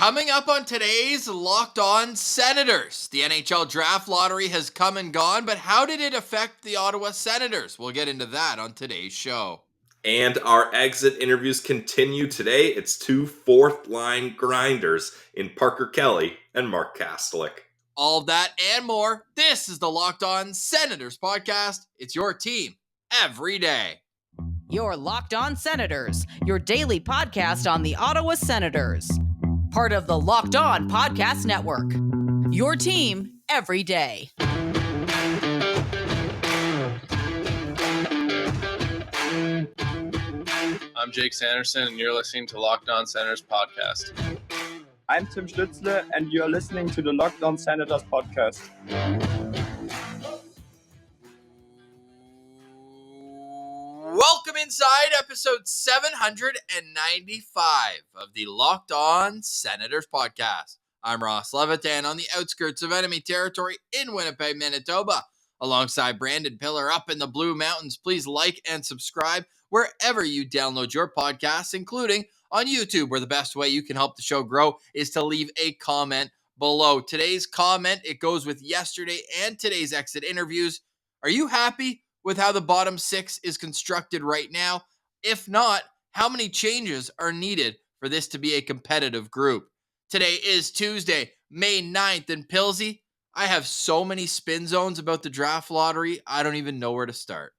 Coming up on today's Locked On Senators, the NHL Draft lottery has come and gone, but how did it affect the Ottawa Senators? We'll get into that on today's show. And our exit interviews continue today. It's two fourth-line grinders in Parker Kelly and Mark Kastelic. All of that and more. This is the Locked On Senators podcast. It's your team every day. Your Locked On Senators, your daily podcast on the Ottawa Senators. Part of the Locked On Podcast Network. Your team every day. I'm Jake Sanderson, and you're listening to Locked On Senators podcast. I'm Tim Stützle, and you're listening to the Locked On Senators podcast. Welcome inside episode 795 of the Locked On Senators podcast. I'm Ross Levitan on the outskirts of enemy territory in Winnipeg, Manitoba. Alongside Brandon Piller up in the Blue Mountains, please like and subscribe wherever you download your podcasts, including on YouTube, where the best way you can help the show grow is to leave a comment below. Today's comment, it goes with yesterday and today's exit interviews. Are you happy with how the bottom six is constructed right now? If not, how many changes are needed for this to be a competitive group? Today is Tuesday, May 9th, and Pilsy, I have so many spin zones about the draft lottery, I don't even know where to start.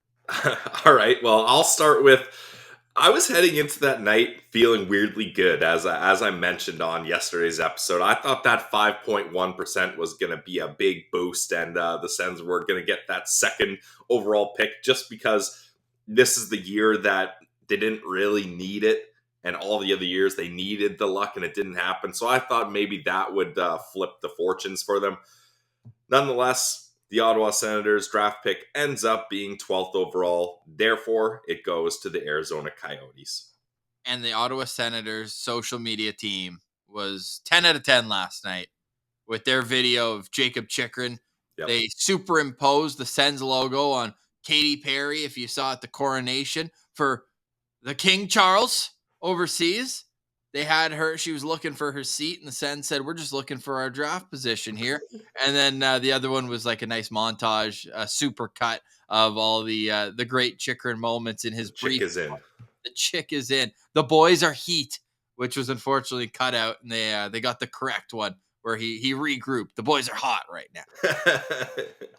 All right, well, I'll start with, I was heading into that night feeling weirdly good, as I mentioned on yesterday's episode. I thought that 5.1% was going to be a big boost, and the Sens were going to get that second overall pick, just because this is the year that they didn't really need it, and all the other years they needed the luck, and it didn't happen. So I thought maybe that would flip the fortunes for them. Nonetheless, the Ottawa Senators draft pick ends up being 12th overall. Therefore, it goes to the Arizona Coyotes. And the Ottawa Senators social media team was 10 out of 10 last night with their video of Jacob Chychrun. Yep. They superimposed the Sens logo on Katy Perry, if you saw at the coronation for the King Charles overseas. They had her, she was looking for her seat, and the Sens said, we're just looking for our draft position here. And then the other one was like a nice montage, a super cut of all the great Chychrun moments in his brief. Chick is in. The chick is in. The boys are heat, which was unfortunately cut out, and they got the correct one where he regrouped. The boys are hot right now.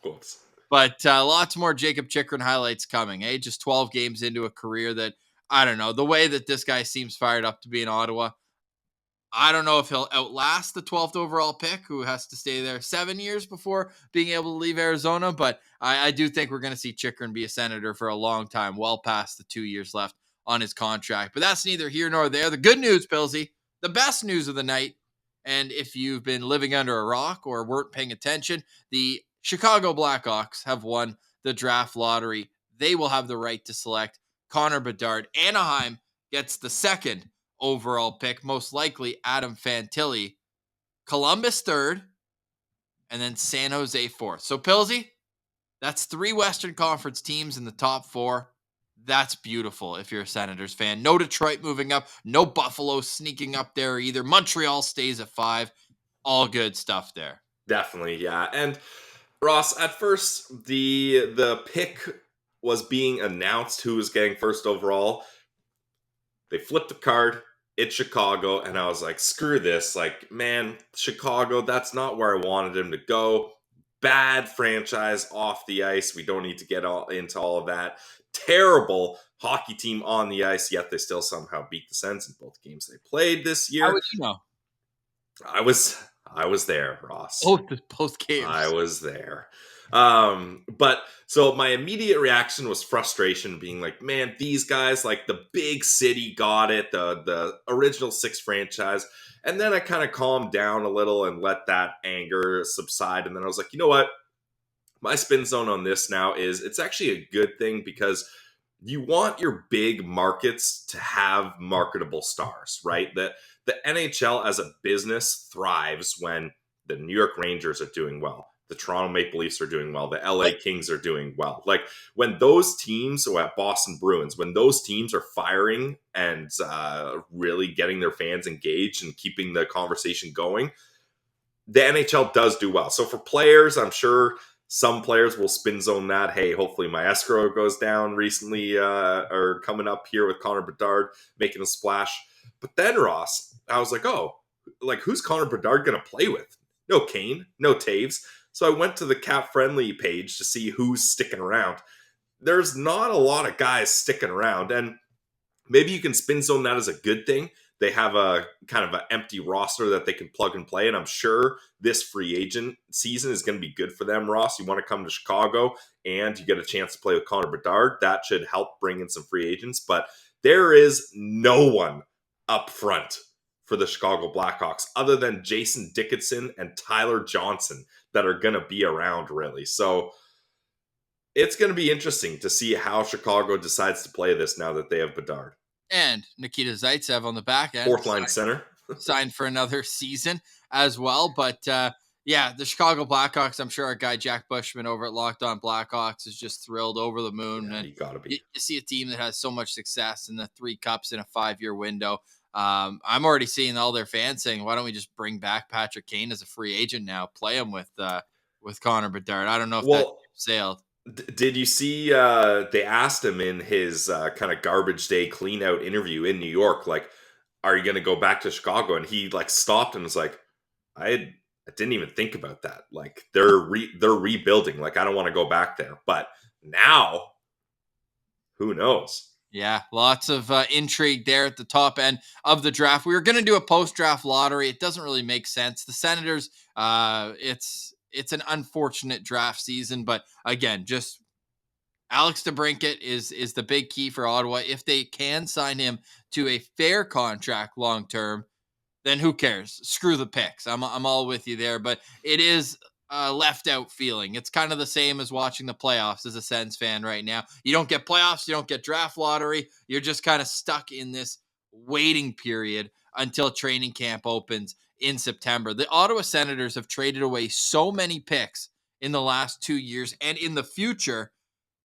Whoops. But lots more Jacob Chychrun highlights coming. Just 12 games into a career that, I don't know, the way that this guy seems fired up to be in Ottawa, I don't know if he'll outlast the 12th overall pick, who has to stay there 7 years before being able to leave Arizona. But I do think we're going to see Chychrun be a Senator for a long time, well past the 2 years left on his contract. But that's neither here nor there. The good news, Pilsy, the best news of the night, and if you've been living under a rock or weren't paying attention, the Chicago Blackhawks have won the draft lottery. They will have the right to select Connor Bedard. Anaheim gets the second overall pick, most likely Adam Fantilli. Columbus third, and then San Jose fourth. So, Pilsy, that's three Western Conference teams in the top four. That's beautiful if you're a Senators fan. No Detroit moving up. No Buffalo sneaking up there either. Montreal stays at 5. All good stuff there. Definitely, yeah. And, Ross, at first, the pick was being announced who was getting first overall. They flipped the card. It's Chicago. And I was like, screw this. Like, man, Chicago, that's not where I wanted him to go. Bad franchise off the ice. We don't need to get into all of that. Terrible hockey team on the ice, yet they still somehow beat the Sens in both games they played this year. How would you know? I was there, Ross. Both games. I was there. But so my immediate reaction was frustration, being like, man, these guys, like the big city got it, the original Six franchise. And then I kind of calmed down a little and let that anger subside. And then I was like, you know what? My spin zone on this now is it's actually a good thing, because you want your big markets to have marketable stars, right? That the NHL as a business thrives when the New York Rangers are doing well. the Toronto Maple Leafs are doing well. The LA Kings are doing well. Like when those teams, or at Boston Bruins, when those teams are firing and really getting their fans engaged and keeping the conversation going, the NHL does do well. So for players, I'm sure some players will spin zone that. Hey, hopefully my escrow goes down recently or coming up here with Connor Bedard making a splash. But then, Ross, I was like, oh, like who's Connor Bedard going to play with? No Kane, no Taves. So I went to the Cap Friendly page to see who's sticking around. There's not a lot of guys sticking around. And maybe you can spin zone that as a good thing. They have a kind of an empty roster that they can plug and play. And I'm sure this free agent season is going to be good for them, Ross. You want to come to Chicago and you get a chance to play with Connor Bedard. That should help bring in some free agents. But there is no one up front for the Chicago Blackhawks other than Jason Dickinson and Tyler Johnson that are going to be around, really. So it's going to be interesting to see how Chicago decides to play this now that they have Bedard. And Nikita Zaitsev on the back end. Fourth line center. Signed for another season as well. But yeah, the Chicago Blackhawks, I'm sure our guy Jack Bushman over at Locked On Blackhawks is just thrilled over the moon. Yeah, and you gotta be. You see a team that has so much success in the 3 cups in a 5-year window. I'm already seeing all their fans saying, why don't we just bring back Patrick Kane as a free agent now? Play him with Connor Bedard. I don't know if that sailed. Did you see they asked him in his kind of garbage day clean out interview in New York, like, are you going to go back to Chicago? And he like stopped and was like, I didn't even think about that. Like they're rebuilding. Like I don't want to go back there. But now, who knows? Yeah, lots of intrigue there at the top end of the draft. We were going to do a post-draft lottery. It doesn't really make sense. The Senators, it's an unfortunate draft season, but again, just Alex DeBrincat is the big key for Ottawa. If they can sign him to a fair contract long-term, then who cares? Screw the picks. I'm all with you there, but it is left out feeling. It's kind of the same as watching the playoffs as a Sens fan right now. You don't get playoffs, you don't get draft lottery. You're just kind of stuck in this waiting period until training camp opens in September. The Ottawa Senators have traded away so many picks in the last 2 years and in the future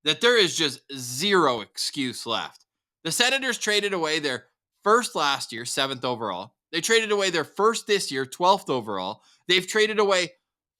that there is just zero excuse left. The Senators traded away their first last year, 7th overall. They traded away their first this year, 12th overall. They've traded away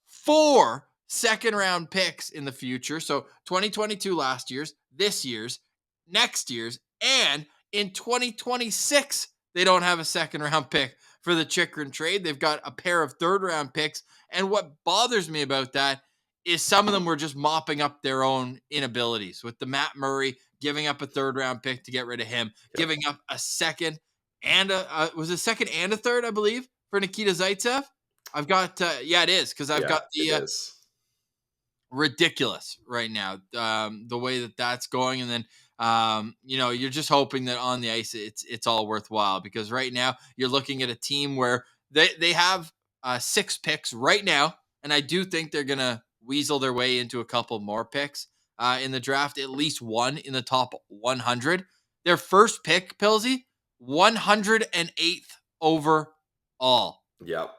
4 second-round picks in the future. So 2022 last year's, this year's, next year's, and in 2026, they don't have a second-round pick for the Chychrun trade. They've got a pair of third-round picks. And what bothers me about that is some of them were just mopping up their own inabilities. With the Matt Murray giving up a third-round pick to get rid of him, giving up a second and was it a second and a third, I believe, for Nikita Zaitsev. I've got, yeah, it is, because I've got the ridiculous right now, the way that's going. And then, you're just hoping that on the ice, it's all worthwhile, because right now you're looking at a team where they have 6 picks right now. And I do think they're going to weasel their way into a couple more picks in the draft, at least one in the top 100. Their first pick, Pilsy, 108th overall. Yep.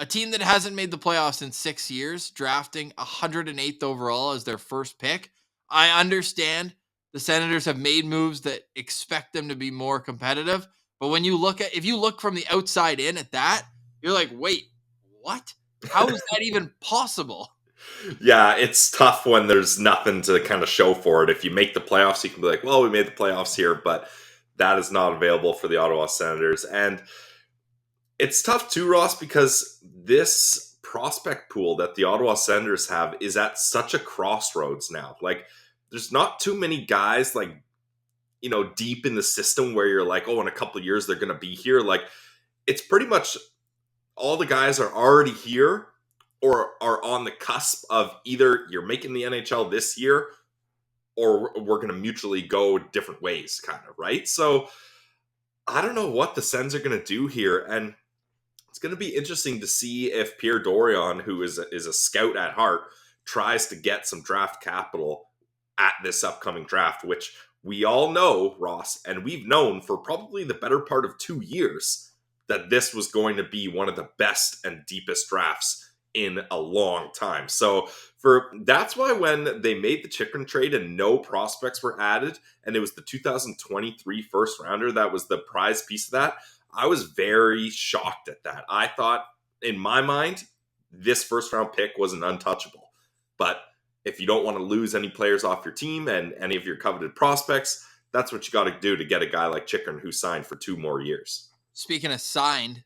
A team that hasn't made the playoffs in 6 years, drafting 108th overall as their first pick. I understand the Senators have made moves that expect them to be more competitive, but when you if you look from the outside in at that, you're like, wait, what? How is that even possible? Yeah, it's tough when there's nothing to kind of show for it. If you make the playoffs, you can be like, well, we made the playoffs here, but that is not available for the Ottawa Senators. And it's tough too, Ross, because this prospect pool that the Ottawa Senators have is at such a crossroads now. Like, there's not too many guys, like, deep in the system where you're like, oh, in a couple of years they're going to be here. Like, it's pretty much all the guys are already here or are on the cusp of either you're making the NHL this year or we're going to mutually go different ways, kind of, right? So I don't know what the Sens are going to do here. And it's going to be interesting to see if Pierre Dorion, who is a scout at heart, tries to get some draft capital at this upcoming draft, which we all know, Ross, and we've known for probably the better part of 2 years that this was going to be one of the best and deepest drafts in a long time. So that's why when they made the Chychrun trade and no prospects were added, and it was the 2023 first rounder that was the prize piece of that, I was very shocked at that. I thought, in my mind, this first round pick was an untouchable. But if you don't want to lose any players off your team and any of your coveted prospects, that's what you got to do to get a guy like Chychrun who signed for 2 more years. Speaking of signed,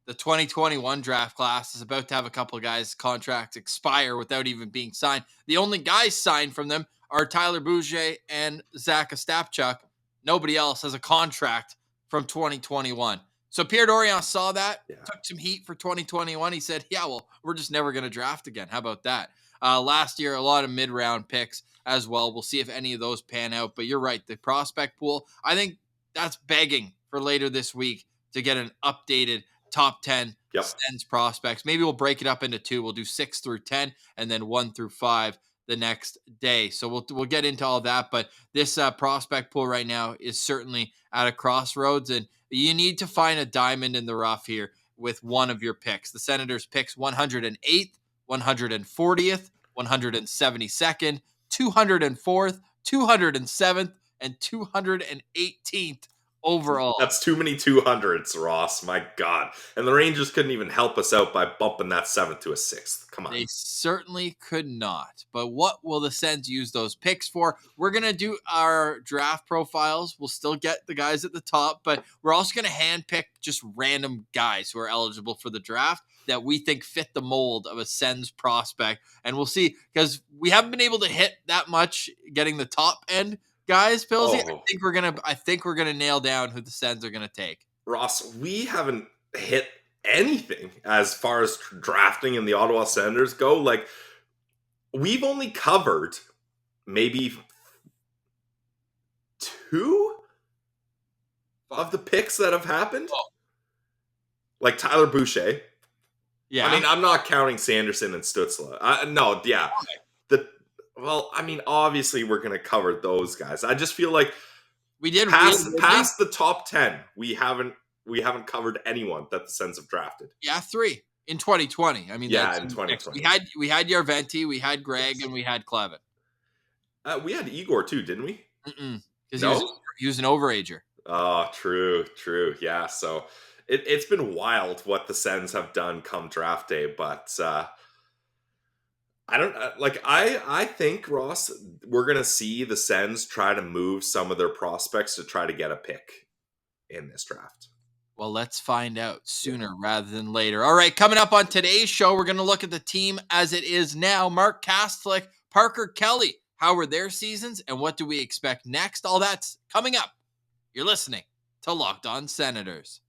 the 2021 draft class is about to have a couple of guys' contracts expire without even being signed. The only guys signed from them are Tyler Boucher and Zach Ostapchuk. Nobody else has a contract from 2021. So Pierre Dorion saw that, took some heat for 2021. He said, yeah, well, we're just never going to draft again. How about that? Last year, a lot of mid-round picks as well. We'll see if any of those pan out. But you're right, the prospect pool, I think that's begging for later this week to get an updated top 10 Sens prospects. Maybe we'll break it up into 2. We'll do 6 through 10 and then 1 through 5 the next day. So we'll get into all that. But this prospect pool right now is certainly at a crossroads, and you need to find a diamond in the rough here with one of your picks. The Senators picks 108th, 140th, 172nd, 204th, 207th, and 218th overall. That's too many 200s, Ross. My God. And the Rangers couldn't even help us out by bumping that 7th to a 6th. Come on. They certainly could not. But what will the Sens use those picks for? We're going to do our draft profiles. We'll still get the guys at the top, but we're also going to handpick just random guys who are eligible for the draft that we think fit the mold of a Sens prospect. And we'll see, because we haven't been able to hit that much getting the top end guys, Pillsy. I think we're gonna nail down who the Sens are gonna take. Ross, we haven't hit anything as far as drafting in the Ottawa Senators go. Like, we've only covered maybe 2 of the picks that have happened. Like Tyler Boucher. Yeah. I mean, I'm not counting Sanderson and Stützle. No, yeah. Well, I mean, obviously we're going to cover those guys. I just feel like we did past the top 10. We haven't covered anyone that the Sens have drafted. Yeah, 3 in 2020. I mean, in 2020. We had Yarventi, we had Greg, and we had Clevin. We had Igor too, didn't we? Because he was an overager. Oh, true. Yeah, so it's been wild what the Sens have done come draft day, but I don't like. I think, Ross, we're gonna see the Sens try to move some of their prospects to try to get a pick in this draft. Well, let's find out sooner rather than later. All right, coming up on today's show, we're gonna look at the team as it is now. Mark Kastelic, Parker Kelly. How were their seasons, and what do we expect next? All that's coming up. You're listening to Locked On Senators.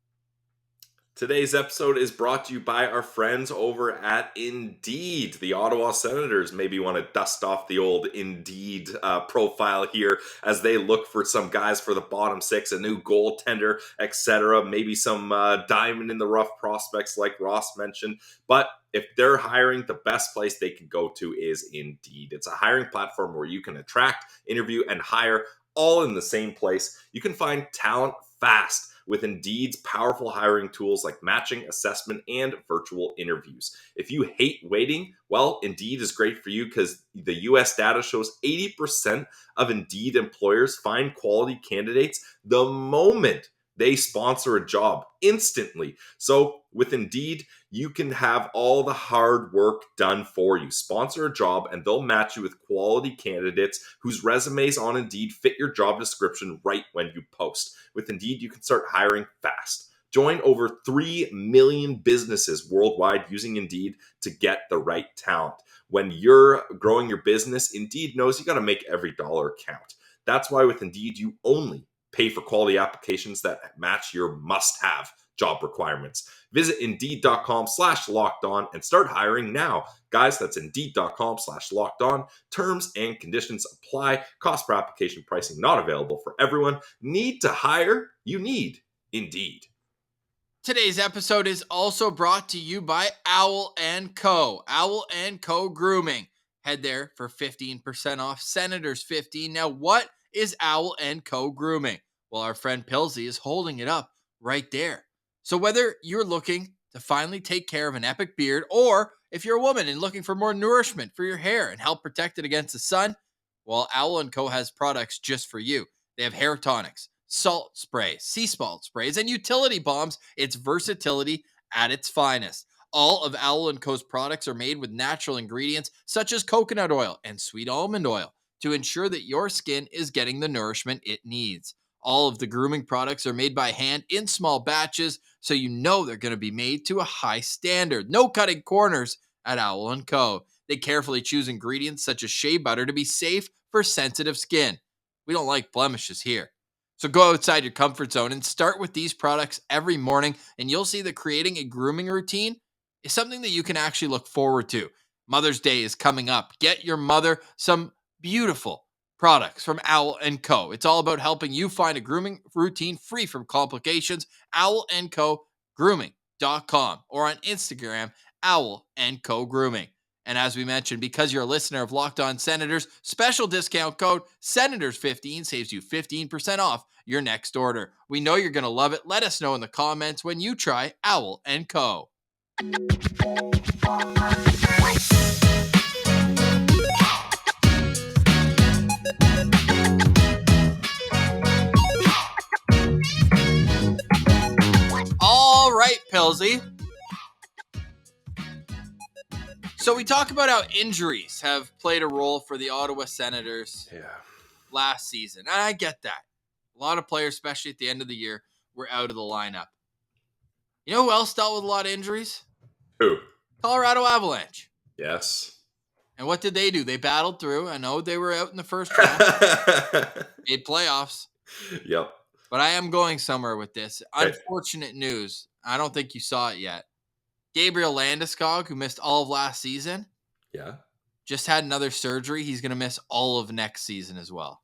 Today's episode is brought to you by our friends over at Indeed. The Ottawa Senators maybe want to dust off the old Indeed profile here as they look for some guys for the bottom 6, a new goaltender, etc. Maybe some diamond in the rough prospects like Ross mentioned. But if they're hiring, the best place they can go to is Indeed. It's a hiring platform where you can attract, interview, and hire all in the same place. You can find talent fast with Indeed's powerful hiring tools like matching, assessment, and virtual interviews. If you hate waiting, well, Indeed is great for you because the US data shows 80% of Indeed employers find quality candidates the moment they sponsor a job, instantly. So with Indeed, you can have all the hard work done for you. Sponsor a job and they'll match you with quality candidates whose resumes on Indeed fit your job description right when you post. With Indeed, you can start hiring fast. Join over 3 million businesses worldwide using Indeed to get the right talent. When you're growing your business, Indeed knows you got to make every dollar count. That's why with Indeed, you only pay for quality applications that match your must-have job requirements. Visit Indeed.com/lockedon and start hiring now. Guys, that's Indeed.com/lockedon. Terms and conditions apply. Cost per application pricing not available for everyone. Need to hire? You need Indeed. Today's episode is also brought to you by Owl & Co. Owl & Co. Grooming. Head there for 15% off. Senators 15. Now, what is Owl & Co. Grooming? Well, our friend Pilsy is holding it up right there. So whether you're looking to finally take care of an epic beard or If you're a woman and looking for more nourishment for your hair and help protect it against the sun, well, Owl & Co. has products just for you. They have hair tonics, salt sprays, sea salt sprays, and utility bombs. It's versatility at its finest. All of Owl & Co.'s products are made with natural ingredients such as coconut oil and sweet almond oil to ensure that your skin is getting the nourishment it needs. All of the grooming products are made by hand in small batches, so you know they're going to be made to a high standard. No cutting corners at Owl & Co. They carefully choose ingredients such as shea butter to be safe for sensitive skin. We don't like blemishes here. So go outside your comfort zone and start with these products every morning, and you'll see that creating a grooming routine is something that you can actually look forward to. Mother's Day is coming up. Get your mother some beautiful products from Owl & Co. It's all about helping you find a grooming routine free from complications. owlandcogrooming.com or on Instagram, Owl & Co Grooming. And as we mentioned, because you're a listener of Locked On Senators, special discount code Senators15 saves you 15% off your next order. We know you're going to love it. Let us know in the comments when you try Owl & Co. All right, Pilsy. So we talk about how injuries have played a role for the Ottawa Senators last season. And I get that. A lot of players, especially at the end of the year, were out of the lineup. You know who else dealt with a lot of injuries? Who? Colorado Avalanche. Yes. And what did they do? They battled through. I know they were out in the first round. Made playoffs. Yep. But I am going somewhere with this. Okay. Unfortunate news. I don't think you saw it yet. Gabriel Landeskog, who missed all of last season, just had another surgery. He's going to miss all of next season as well.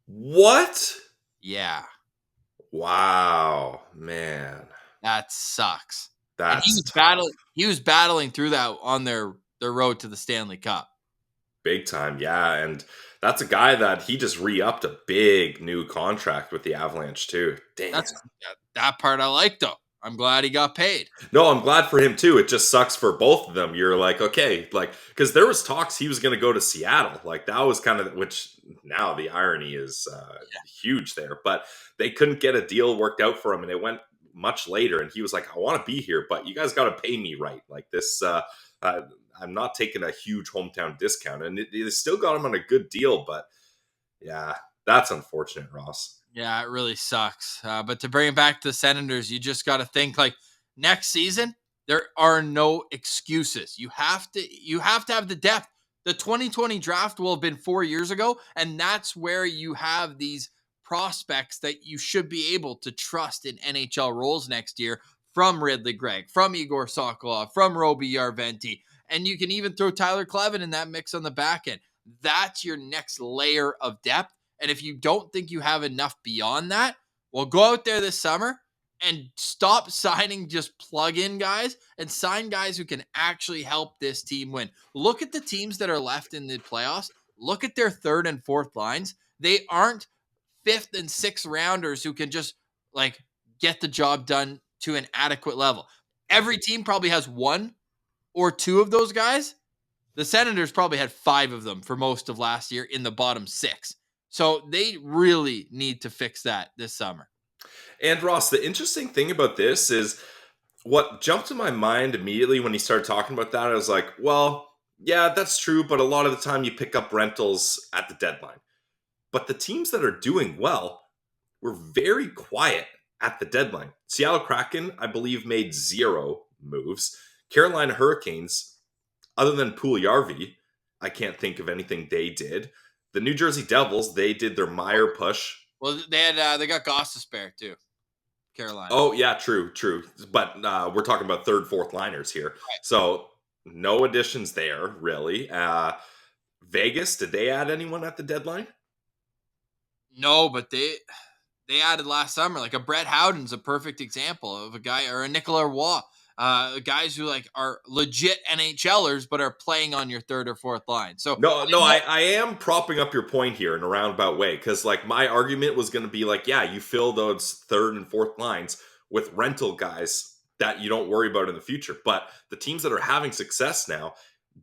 What? Yeah. Wow, man. That sucks. That's he was battling through that on their road to the Stanley Cup. Big time, yeah. And that's a guy that he just re-upped a big new contract with the Avalanche too. Damn. That part I like, though. I'm glad he got paid. No, I'm glad for him too. It just sucks for both of them. You're like, okay, like, because there was talks he was going to go to Seattle. Like that was kind of, which now the irony is huge there. But they couldn't get a deal worked out for him, and it went much later. And he was like, I want to be here, but you guys got to pay me right. Like this, I'm not taking a huge hometown discount, and it still got him on a good deal. But yeah, that's unfortunate, Ross. Yeah, it really sucks. But to bring it back to the Senators, you just got to think like next season, there are no excuses. You have to have the depth. The 2020 draft will have been 4 years ago, and that's where you have these prospects that you should be able to trust in NHL roles next year, from Ridley Gregg, from Igor Sokolov, from Roby Yarventi, and you can even throw Tyler Klevin in that mix on the back end. That's your next layer of depth. And if you don't think you have enough beyond that, well, go out there this summer and stop signing just plug-in guys and sign guys who can actually help this team win. Look at the teams that are left in the playoffs. Look at their third and fourth lines. They aren't fifth and sixth rounders who can just like get the job done to an adequate level. Every team probably has one or two of those guys. The Senators probably had 5 of them for most of last year in the bottom 6. So they really need to fix that this summer. And Ross, the interesting thing about this is what jumped to my mind immediately when he started talking about that. I was like, well, yeah, that's true. But a lot of the time you pick up rentals at the deadline. But the teams that are doing well were very quiet at the deadline. Seattle Kraken, I believe, made 0 moves. Carolina Hurricanes, other than Puljujarvi, I can't think of anything they did. The New Jersey Devils, they did their Meyer push. Well, they got Gostisbehere too, Carolina. Oh, yeah, true. But we're talking about third, fourth liners here. Right. So no additions there, really. Vegas, did they add anyone at the deadline? No, but they added last summer. Like a Brett Howden's a perfect example of a guy, or a Nicolas Roy. Guys who like are legit NHLers but are playing on your third or fourth line. So I am propping up your point here in a roundabout way, because like my argument was going to be like, yeah, you fill those third and fourth lines with rental guys that you don't worry about in the future. But the teams that are having success now,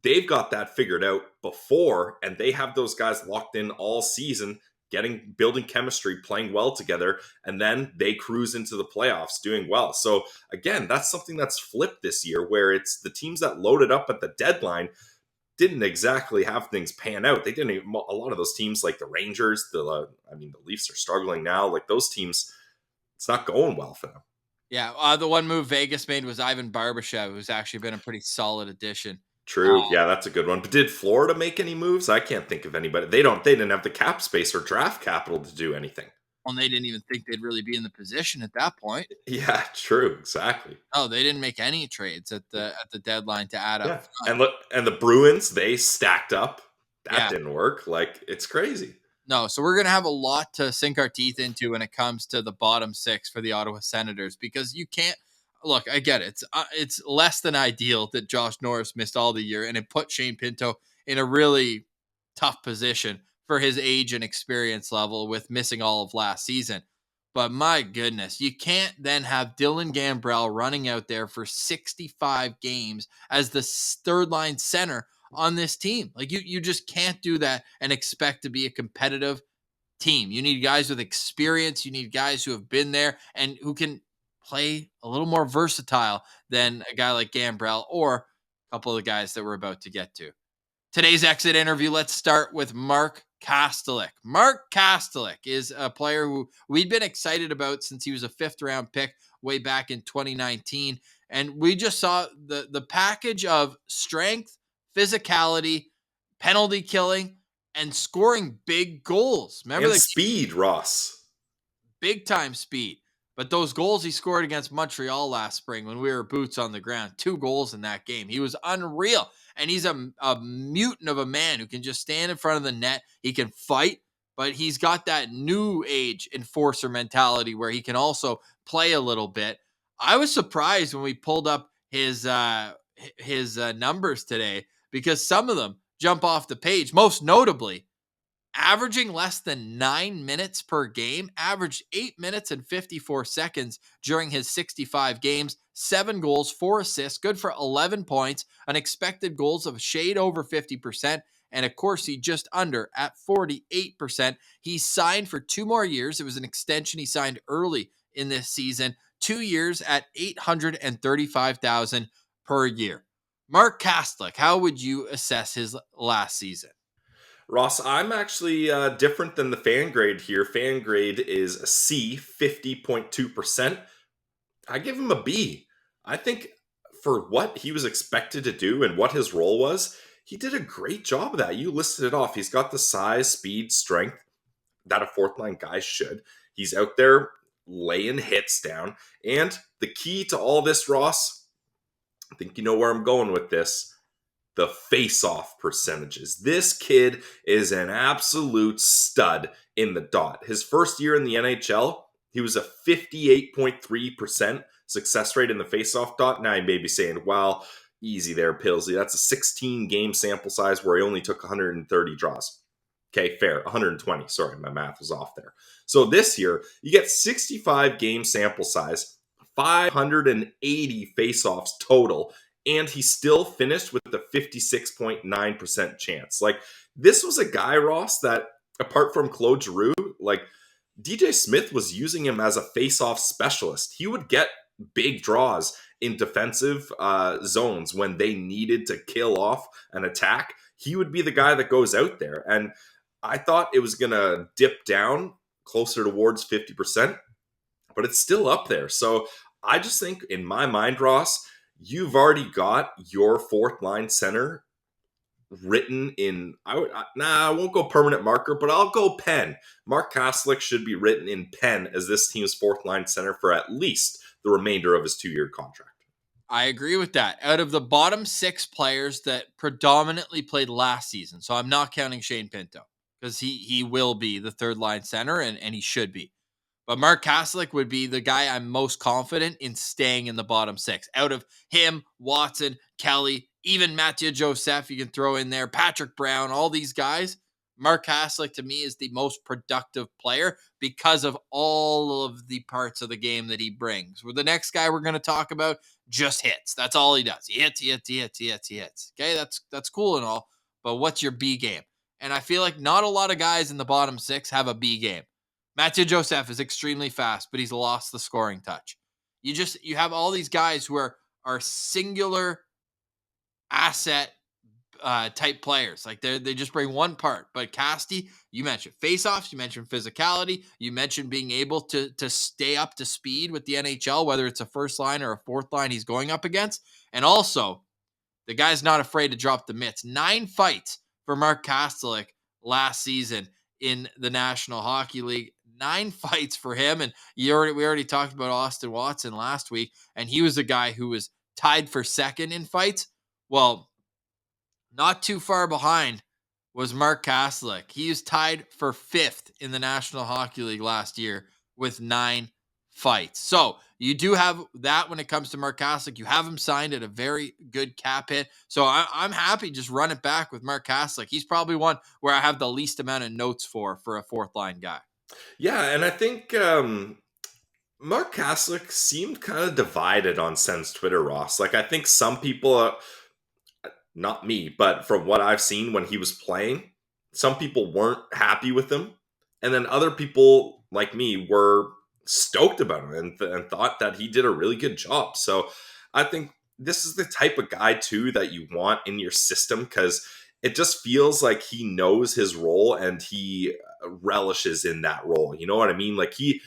they've got that figured out before, and they have those guys locked in all season, building chemistry, playing well together, and then they cruise into the playoffs doing well. So again, that's something that's flipped this year, where it's the teams that loaded up at the deadline didn't exactly have things pan out. They didn't even, a lot of those teams like the Rangers, the Leafs are struggling now. Like those teams, it's not going well for them. Yeah, the one move Vegas made was Ivan Barbashev, who's actually been a pretty solid addition. True. Yeah, that's a good one. But did Florida make any moves? I can't think of anybody. They didn't have the cap space or draft capital to do anything. Well, they didn't even think they'd really be in the position at that point. Yeah, true. Exactly. Oh, they didn't make any trades at the deadline to add up. Yeah. And the Bruins, they stacked up. That didn't work. Like, it's crazy. No, so we're going to have a lot to sink our teeth into when it comes to the bottom six for the Ottawa Senators, because you can't look. I get it. It's less than ideal that Josh Norris missed all the year, and it put Shane Pinto in a really tough position for his age and experience level with missing all of last season. But my goodness, you can't then have Dylan Gambrell running out there for 65 games as the third line center on this team. Like you just can't do that and expect to be a competitive team. You need guys with experience. You need guys who have been there and who can play a little more versatile than a guy like Gambrell or a couple of the guys that we're about to get to. Today's exit interview, let's start with Mark Kastelic. Mark Kastelic is a player who we'd been excited about since he was a 5th round pick way back in 2019. And we just saw the package of strength, physicality, penalty killing, and scoring big goals. Remember, and speed, Ross. Big time speed. But those goals he scored against Montreal last spring when we were boots on the ground, 2 goals in that game. He was unreal. And he's a mutant of a man who can just stand in front of the net. He can fight, but he's got that new age enforcer mentality where he can also play a little bit. I was surprised when we pulled up his numbers today, because some of them jump off the page. Most notably, averaging less than 9 minutes per game, averaged 8 minutes and 54 seconds during his 65 games, 7 goals, 4 assists, good for 11 points, an expected goals of a shade over 50%, and of course, he just under at 48%. He signed for 2 more years. It was an extension he signed early in this season, 2 years at $835,000 per year. Mark Kastelic, how would you assess his last season? Ross, I'm actually different than the fan grade here. Fan grade is a C, 50.2%. I give him a B. I think for what he was expected to do and what his role was, he did a great job of that. You listed it off. He's got the size, speed, strength that a 4th line guy should. He's out there laying hits down. And the key to all this, Ross, I think you know where I'm going with this. The face-off percentages. This kid is an absolute stud in the dot. His first year in the NHL, he was a 58.3% success rate in the face-off dot. Now you may be saying, well, easy there, Pillsy. That's a 16-game sample size where he only took 130 draws. Okay, fair. 120. Sorry, my math was off there. So this year, you get 65-game sample size, 580 face-offs total, and he still finished with a 56.9% chance. Like, this was a guy, Ross, that apart from Claude Giroux, like, DJ Smith was using him as a face-off specialist. He would get big draws in defensive zones when they needed to kill off an attack. He would be the guy that goes out there. And I thought it was going to dip down closer towards 50%, but it's still up there. So I just think, in my mind, Ross, you've already got your 4th line center written in, I won't go permanent marker, but I'll go pen. Mark Kastelic should be written in pen as this team's 4th line center for at least the remainder of his 2-year contract. I agree with that. Out of the bottom 6 players that predominantly played last season, so I'm not counting Shane Pinto, because he will be the 3rd line center, and he should be. But Mark Kastelic would be the guy I'm most confident in staying in the bottom 6. Out of him, Watson, Kelly, even Mathieu Joseph, you can throw in there, Patrick Brown, all these guys, Mark Kastelic to me is the most productive player because of all of the parts of the game that he brings. Where the next guy we're going to talk about just hits. That's all he does. He hits. Okay, that's cool and all, but what's your B game? And I feel like not a lot of guys in the bottom six have a B game. Mathieu Joseph is extremely fast, but he's lost the scoring touch. You have all these guys who are singular asset type players. Like they just bring one part. But Casty, you mentioned faceoffs, you mentioned physicality, you mentioned being able to stay up to speed with the NHL, whether it's a first line or a fourth line he's going up against. And also, the guy's not afraid to drop the mitts. 9 fights for Mark Kastelic last season in the National Hockey League. 9 fights for him. And we already talked about Austin Watson last week, and he was a guy who was tied for second in fights. Well, not too far behind was Mark Kastelic. He was tied for 5th in the National Hockey League last year with 9 fights. So you do have that when it comes to Mark Kastelic. You have him signed at a very good cap hit. So I'm happy just run it back with Mark Kastelic. He's probably one where I have the least amount of notes for a fourth line guy. Yeah, and I think Mark Kastelic seemed kind of divided on Sens Twitter, Ross. Like, I think some people, not me, but from what I've seen when he was playing, some people weren't happy with him. And then other people, like me, were stoked about him and thought that he did a really good job. So I think this is the type of guy, too, that you want in your system, because it just feels like he knows his role and he relishes in that role. You know what I mean? Like, he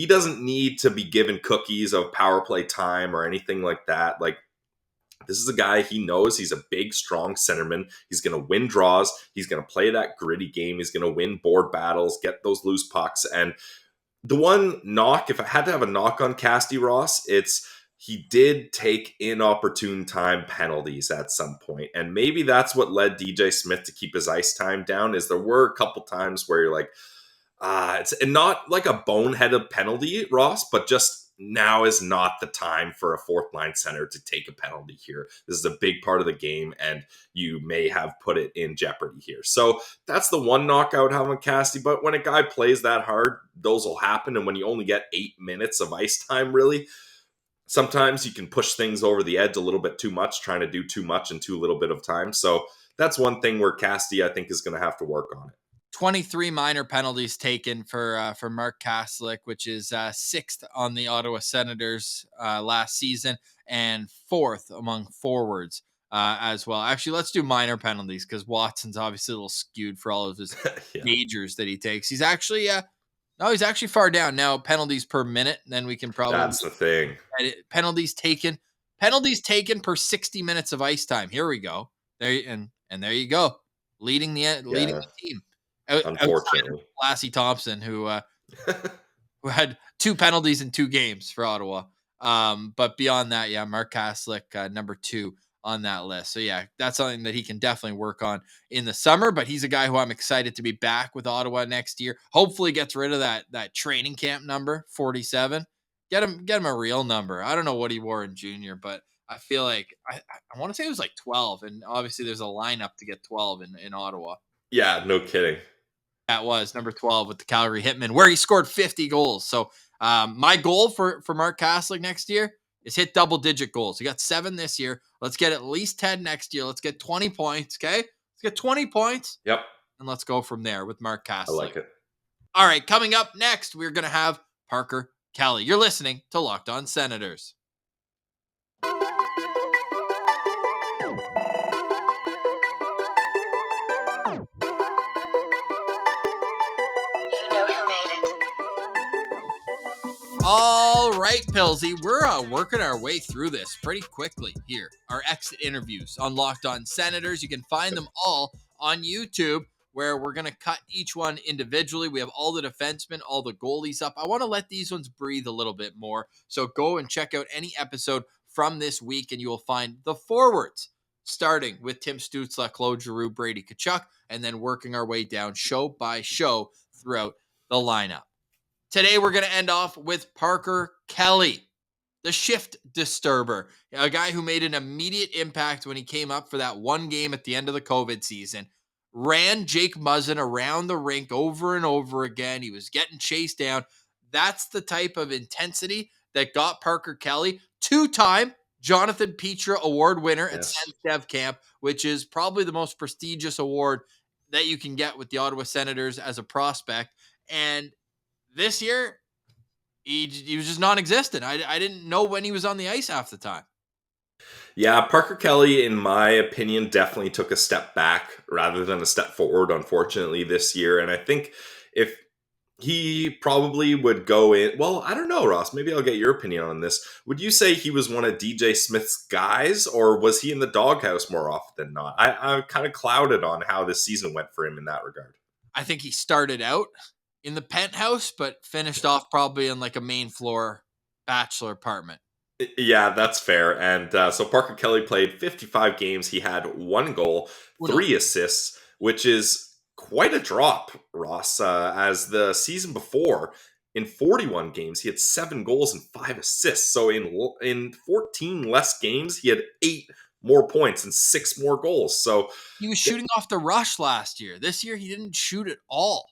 doesn't need to be given cookies of power play time or anything like that. Like, this is a guy, he knows he's a big, strong centerman. He's going to win draws. He's going to play that gritty game. He's going to win board battles, get those loose pucks. And the one knock, if I had to have a knock on Casty, Ross, it's he did take inopportune time penalties at some point. And maybe that's what led DJ Smith to keep his ice time down, is there were a couple times where you're like, it's not like a boneheaded penalty, Ross, but just now is not the time for a fourth line center to take a penalty here. This is a big part of the game, and you may have put it in jeopardy here. So that's the one knockout having Casty. But when a guy plays that hard, those will happen. And when you only get 8 minutes of ice time, really, sometimes you can push things over the edge a little bit too much, trying to do too much in too little bit of time. So that's one thing where Casty, I think, is going to have to work on it. 23 minor penalties taken for Mark Kastelic, which is 6th on the Ottawa Senators last season and 4th among forwards as well. Actually, let's do minor penalties because Watson's obviously a little skewed for all of his majors that he takes. He's actually he's actually far down now. Penalties per minute, and then we can probably that's the thing. Penalties taken per 60 minutes of ice time. Here we go. There there you go, leading the team. Unfortunately, Lassie Thompson, who had 2 penalties in 2 games for Ottawa. But beyond that, Mark Kastelic, number 2 on that list. So that's something that he can definitely work on in the summer. But he's a guy who I'm excited to be back with Ottawa next year. Hopefully, gets rid of that training camp number 47. Get him a real number. I don't know what he wore in junior, but I feel like I want to say it was like 12, and obviously there's a lineup to get 12 in Ottawa. Yeah, no kidding. That was number 12 with the Calgary Hitmen, where he scored 50 goals. So my goal for Mark Kastelic next year is hit double-digit goals. He got 7 this year. Let's get at least 10 next year. Let's get 20 points, okay? Let's get 20 points. Yep. And let's go from there with Mark Kastelic. I like it. All right, coming up next, we're going to have Parker Kelly. You're listening to Locked On Senators. All right, Pillsy, we're working our way through this pretty quickly here. Our exit interviews on Locked On Senators. You can find them all on YouTube, where we're going to cut each one individually. We have all the defensemen, all the goalies up. I want to let these ones breathe a little bit more. So go and check out any episode from this week, and you will find the forwards, starting with Tim Stützle, Claude Giroux, Brady Tkachuk, and then working our way down show by show throughout the lineup. Today, we're going to end off with Parker Kelly, the shift disturber, a guy who made an immediate impact when he came up for that one game at the end of the COVID season. ran Jake Muzzin around the rink over and over again. He was getting chased down. That's the type of intensity that got Parker Kelly, two-time Jonathan Petra Award winner at Yes. Sens Dev Camp, which is probably the most prestigious award that you can get with the Ottawa Senators as a prospect. And this year, he was just non-existent. I didn't know when he was on the ice half the time. Yeah, Parker Kelly, in my opinion, definitely took a step back rather than a step forward, unfortunately, this year. And I think if he probably would go in, well, I don't know, Ross, maybe I'll get your opinion on this. Would you say he was one of DJ Smith's guys, or was he in the doghouse more often than not? I'm kind of clouded on how this season went for him in that regard. I think he started out in the penthouse, but finished off probably in like a main floor bachelor apartment. Yeah, that's fair. And so Parker Kelly played 55 games. He had 1 goal, 3 assists, which is quite a drop, Ross. As the season before, in 41 games, he had 7 goals and 5 assists. So in 14 less games, he had 8 more points and 6 more goals. So he was shooting off the rush last year. This year, he didn't shoot at all.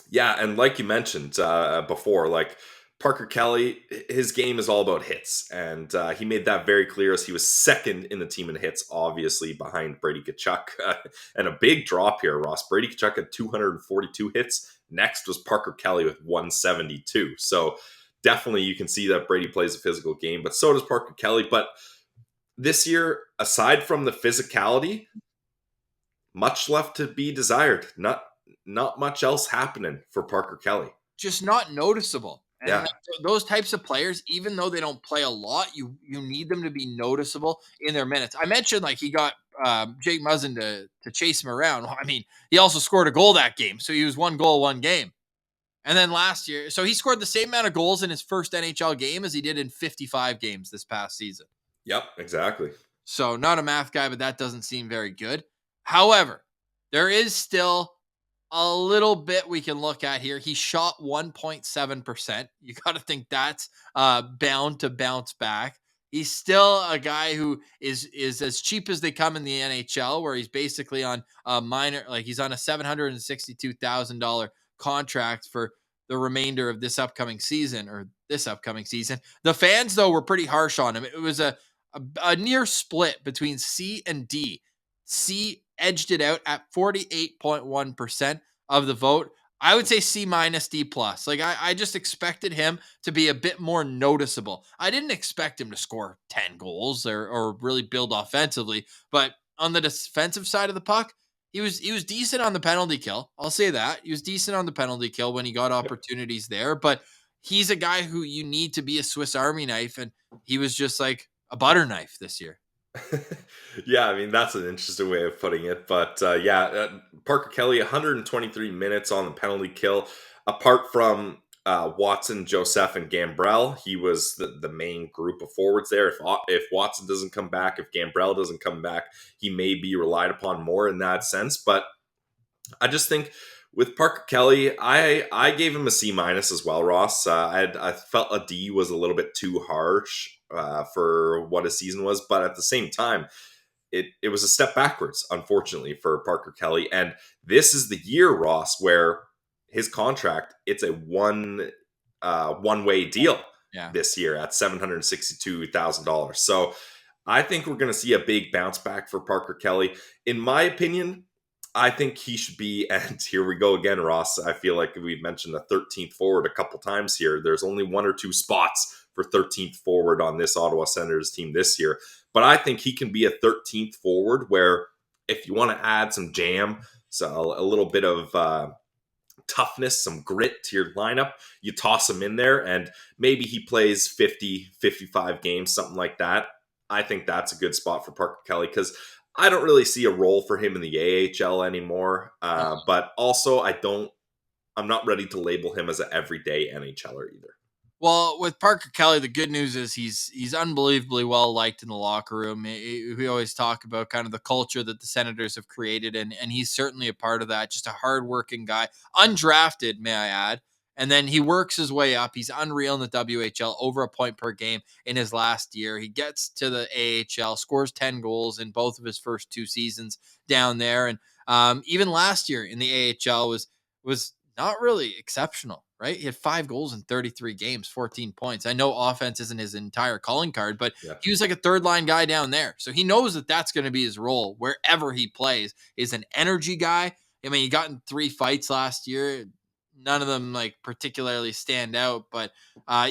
Yeah, and like you mentioned before, like Parker Kelly, his game is all about hits, and he made that very clear as he was second in the team in hits, obviously behind Brady Tkachuk. And a big drop here, Ross. Brady Tkachuk had 242 hits. Next was Parker Kelly with 172. So definitely you can see that Brady plays a physical game, but so does Parker Kelly. But this year, aside from the physicality, much left to be desired. Not much else happening for Parker Kelly. Just not noticeable. And Yeah. those types of players, even though they don't play a lot, you need them to be noticeable in their minutes. I mentioned like he got Jake Muzzin to chase him around. Well, I mean, he also scored a goal that game. So he was 1 goal, 1 game. And then last year, so he scored the same amount of goals in his first NHL game as he did in 55 games this past season. Yep, exactly. So not a math guy, but that doesn't seem very good. However, there is still a little bit we can look at here. He shot 1.7%. You got to think that's bound to bounce back. He's still a guy who is as cheap as they come in the NHL, where he's basically on a minor, like he's on a $762,000 contract for the remainder of this upcoming season. The fans, though, were pretty harsh on him. It was a near split between C and D. C edged it out at 48.1% of the vote. I would say C minus, D plus. Like I just expected him to be a bit more noticeable. I didn't expect him to score 10 goals or really build offensively, but on the defensive side of the puck, he was decent on the penalty kill. I'll say that. He was decent on the penalty kill when he got opportunities there, but he's a guy who you need to be a Swiss Army knife, and he was just like a butter knife this year. Yeah, I mean, that's an interesting way of putting it. But Parker Kelly, 123 minutes on the penalty kill. Apart from Watson, Joseph, and Gambrell, he was the main group of forwards there. If Watson doesn't come back, if Gambrell doesn't come back, he may be relied upon more in that sense. But I just think with Parker Kelly, I gave him a C minus as well, Ross. I felt a D was a little bit too harsh for what his season was, but at the same time, it was a step backwards, unfortunately, for Parker Kelly. And this is the year, Ross, where his contract, it's a one-way deal this year at $762,000. So I think we're going to see a big bounce back for Parker Kelly. In my opinion, I think he should be, and here we go again, Ross. I feel like we've mentioned the 13th forward a couple times here. There's only 1 or 2 spots for 13th forward on this Ottawa Senators team this year. But I think he can be a 13th forward where if you want to add some jam, so a little bit of toughness, some grit to your lineup, you toss him in there and maybe he plays 50, 55 games, something like that. I think that's a good spot for Parker Kelly because I don't really see a role for him in the AHL anymore. But also I'm not ready to label him as an everyday NHLer either. Well, with Parker Kelly, the good news is he's unbelievably well liked in the locker room. We always talk about kind of the culture that the Senators have created, and he's certainly a part of that. Just a hardworking guy, undrafted, may I add. And then he works his way up. He's unreal in the WHL, over a point per game in his last year. He gets to the AHL, scores 10 goals in both of his first 2 seasons down there. And even last year in the AHL was not really exceptional, right? He had 5 goals in 33 games, 14 points. I know offense isn't his entire calling card, but he was like a third line guy down there. So he knows that that's going to be his role wherever he plays, is an energy guy. I mean, he got in 3 fights last year. None of them like particularly stand out, but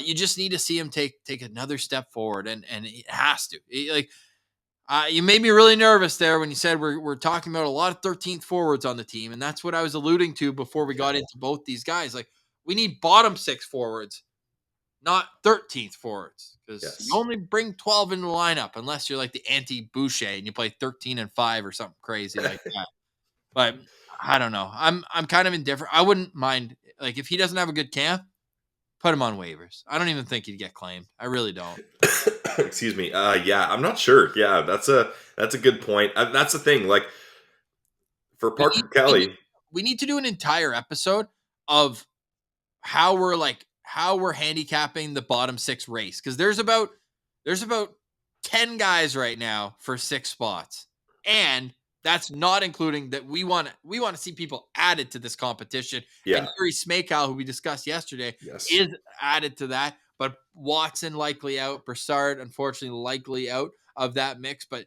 you just need to see him take another step forward, and it has to. You made me really nervous there when you said we're talking about a lot of 13th forwards on the team, and that's what I was alluding to before we got into both these guys. Like, we need bottom 6 forwards, not 13th forwards, because you only bring 12 into the lineup unless you're like the anti-Boucher and you play 13 and 5 or something crazy like that. But I don't know. I'm kind of indifferent. I wouldn't mind, like, if he doesn't have a good camp, put him on waivers. I don't even think he'd get claimed. I really don't. Excuse me. Yeah, I'm not sure. Yeah, that's a good point. That's the thing. Like, for Parker Kelly, we need to do an entire episode of how we're handicapping the bottom 6 race, because there's about 10 guys right now for 6 spots, and that's not including that we want to see people added to this competition. Yeah. And Yuri Smakal, who we discussed yesterday, is added to that. But Watson likely out. Broussard, unfortunately, likely out of that mix. But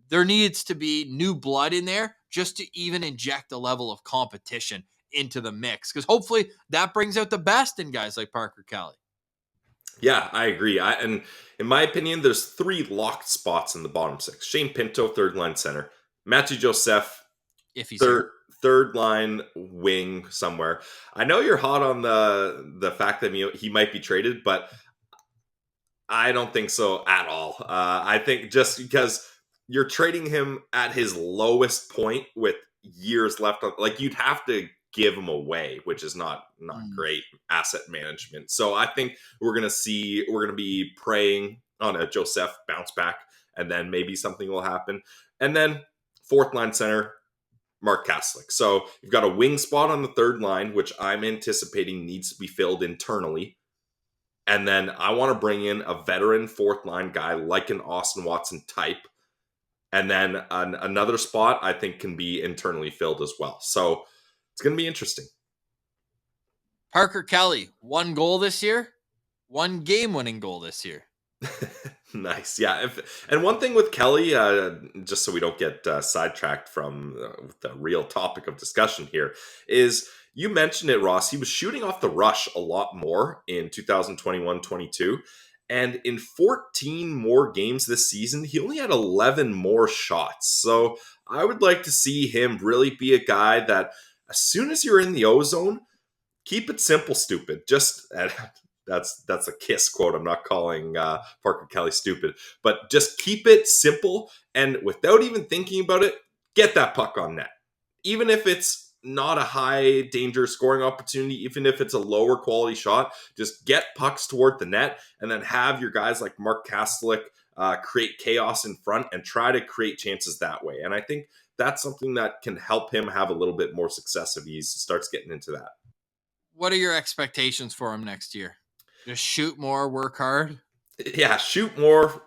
there needs to be new blood in there just to even inject a level of competition into the mix, because hopefully that brings out the best in guys like Parker Kelly. Yeah, I agree. And in my opinion, there's 3 locked spots in the bottom 6. Shane Pinto, third line center. Matthew Joseph, if he's third line wing somewhere. I know you're hot on the fact that he might be traded, but I don't think so at all. I think just because you're trading him at his lowest point with years left on, like, you'd have to give him away, which is not great asset management. So I think we're gonna be praying on a Joseph bounce back, and then maybe something will happen. And then fourth line center, Mark Kastelic. So you've got a wing spot on the third line, which I'm anticipating needs to be filled internally. And then I want to bring in a veteran fourth line guy like an Austin Watson type. And then another spot I think can be internally filled as well. So it's going to be interesting. Parker Kelly, 1 goal this year, 1 game-winning goal this year. Nice. Yeah. And one thing with Kelly, just so we don't get sidetracked from the real topic of discussion here, is you mentioned it, Ross. He was shooting off the rush a lot more in 2021-22. And in 14 more games this season, he only had 11 more shots. So I would like to see him really be a guy that as soon as you're in the O-zone, keep it simple, stupid. Just that's a Kiss quote. I'm not calling Parker Kelly stupid, but just keep it simple, and without even thinking about it, get that puck on net. Even if it's not a high danger scoring opportunity, even if it's a lower quality shot, just get pucks toward the net, and then have your guys like Mark Kastelic create chaos in front and try to create chances that way. And I think that's something that can help him have a little bit more success if he starts getting into that. What are your expectations for him next year? Just shoot more, work hard? Yeah, shoot more.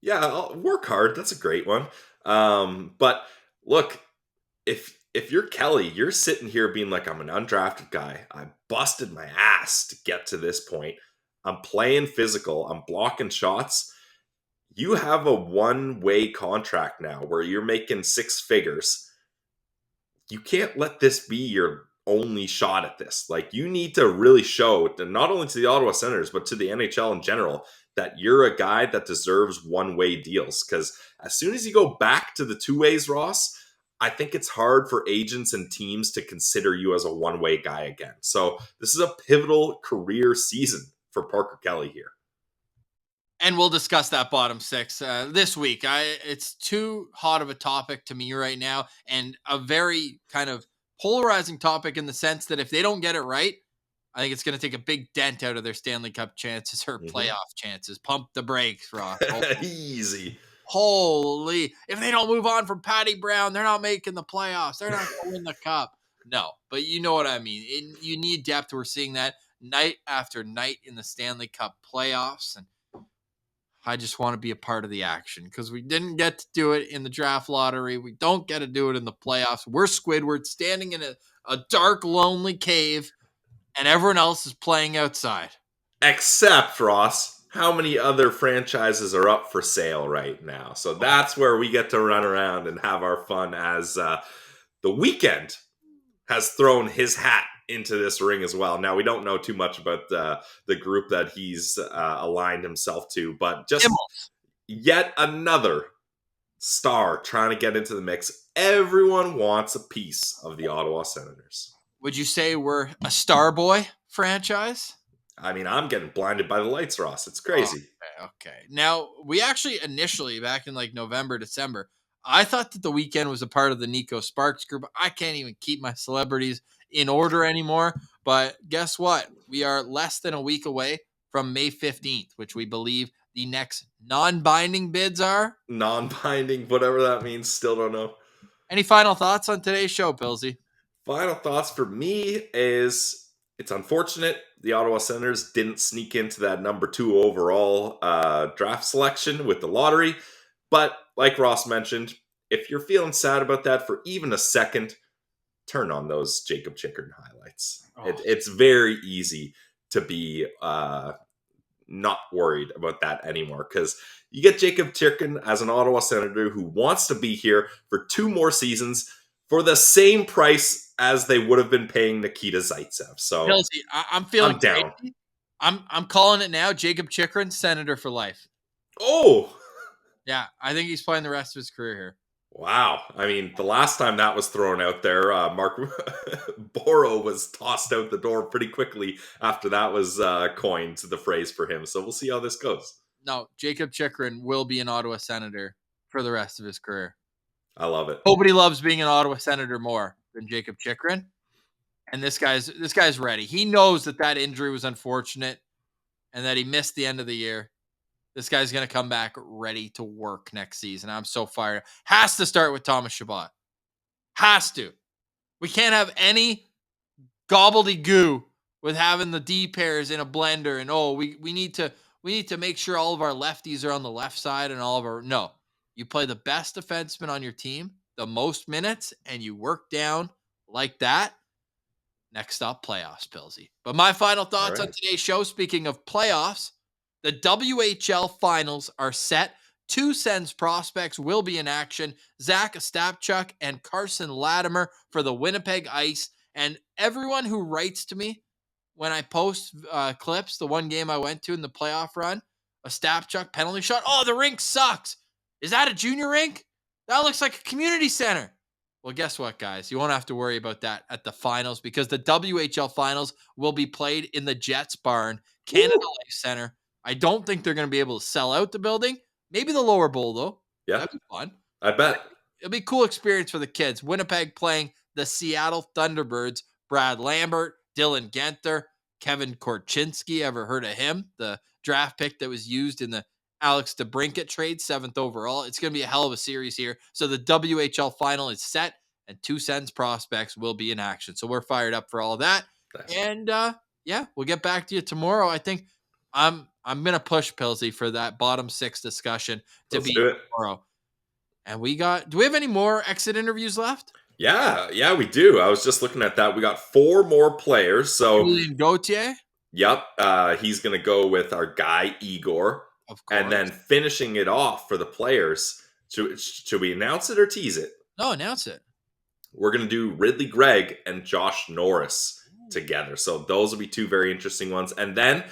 Yeah, I'll work hard. That's a great one. But look, if you're Kelly, you're sitting here being like, I'm an undrafted guy. I busted my ass to get to this point. I'm playing physical. I'm blocking shots. You have a one-way contract now where you're making 6 figures. You can't let this be your only shot at this. Like, you need to really show, not only to the Ottawa Senators, but to the NHL in general, that you're a guy that deserves one-way deals. Because as soon as you go back to the 2 ways, Ross, I think it's hard for agents and teams to consider you as a one-way guy again. So this is a pivotal career season for Parker Kelly here. And we'll discuss that bottom 6 this week. It's too hot of a topic to me right now, and a very kind of polarizing topic in the sense that if they don't get it right, I think it's going to take a big dent out of their Stanley Cup chances or playoff chances. Pump the brakes, Ross. Easy. Holy. If they don't move on from Patty Brown, they're not making the playoffs. They're not going to win the cup. No, but you know what I mean. You need depth. We're seeing that night after night in the Stanley Cup playoffs. And I just want to be a part of the action because we didn't get to do it in the draft lottery. We don't get to do it in the playoffs. We're Squidward standing in a dark, lonely cave, and everyone else is playing outside. Except, Ross, how many other franchises are up for sale right now? So that's where we get to run around and have our fun as the Weekend has thrown his hat into this ring as well. Now, we don't know too much about the group that he's aligned himself to, but just yet another star trying to get into the mix. Everyone wants a piece of the Ottawa Senators. Would you say we're a Starboy franchise? I mean, I'm getting blinded by the lights, Ross. It's crazy. Okay. Now, we actually initially, back in like November, December, I thought that the Weekend was a part of the Nico Sparks group. I can't even keep my celebrities in order anymore. But guess what? We are less than a week away from May 15th, which we believe the next non-binding bids are. Non-binding, whatever that means. Still don't know. Any final thoughts on today's show, Pilsy? Final thoughts for me is it's unfortunate the Ottawa Senators didn't sneak into that number 2 overall draft selection with the lottery. But like Ross mentioned, if you're feeling sad about that for even a second, turn on those Jacob Chickern highlights. It's very easy to be not worried about that anymore because you get Jacob Chickern as an Ottawa Senator who wants to be here for 2 more seasons for the same price as they would have been paying Nikita Zaitsev. So Pilsy, I'm feeling down. crazy. I'm calling it now. Jacob Chickern, Senator for life. Oh, yeah, I think he's playing the rest of his career here. Wow. I mean, the last time that was thrown out there, Mark Boro was tossed out the door pretty quickly after that was coined, the phrase for him. So we'll see how this goes. No, Jacob Chickern will be an Ottawa Senator for the rest of his career. I love it. Nobody loves being an Ottawa Senator more than Jacob Chickern. And this guy's ready. He knows that injury was unfortunate and that he missed the end of the year. This guy's going to come back ready to work next season. I'm so fired. Has to start with Thomas Chabot. Has to. We can't have any gobbledygoo with having the D pairs in a blender and we need to make sure all of our lefties are on the left side and all of our no. You play the best defenseman on your team, the most minutes, and you work down like that. Next up, playoffs, Pilsy. But my final thoughts on today's show, speaking of playoffs, the WHL finals are set. 2 Sens prospects will be in action. Zach Ostapchuk and Carson Latimer for the Winnipeg Ice. And everyone who writes to me when I post clips, the one game I went to in the playoff run, Ostapchuk penalty shot. Oh, the rink sucks. Is that a junior rink? That looks like a community center. Well, guess what, guys? You won't have to worry about that at the finals because the WHL finals will be played in the Jets barn, Canada Life Center. I don't think they're going to be able to sell out the building. Maybe the lower bowl, though. Yeah. That'd be fun. I bet. It'll be a cool experience for the kids. Winnipeg playing the Seattle Thunderbirds. Brad Lambert, Dylan Genther, Kevin Korchinski. Ever heard of him? The draft pick that was used in the Alex DeBrincat trade, 7th overall. It's going to be a hell of a series here. So the WHL final is set, and 2 Sens prospects will be in action. So we're fired up for all of that. Nice. And, we'll get back to you tomorrow. I think I'm going to push Pilsy for that bottom 6 discussion to be tomorrow. And do we have any more exit interviews left? Yeah, we do. I was just looking at that. We got 4 more players. So Julian Gauthier? Yep. He's going to go with our guy, Igor. Of course. And then finishing it off for the players. Should we announce it or tease it? No, announce it. We're going to do Ridley Gregg and Josh Norris together. So those will be 2 very interesting ones. And then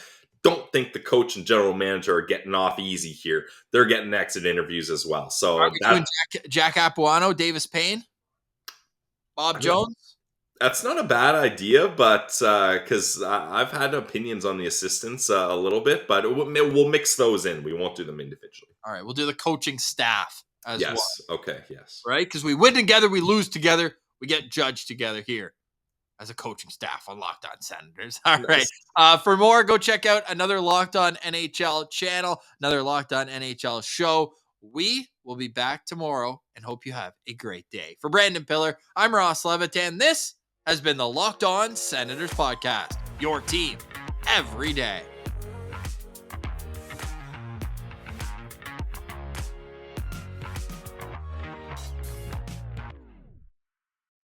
don't think the coach and general manager are getting off easy here. They're getting exit interviews as well. So are we doing Jack Apuano, Davis Payne, Bob Jones? That's not a bad idea, but because I've had opinions on the assistants a little bit, but we'll mix those in. We won't do them individually. All right, we'll do the coaching staff as well. Yes, okay, yes. Right, because we win together, we lose together, we get judged together here as a coaching staff on Locked On Senators. All right, for more, go check out another Locked On NHL channel, another Locked On NHL show. We will be back tomorrow and hope you have a great day. For Brandon Piller, I'm Ross Levitan. This has been the Locked On Senators podcast, your team every day.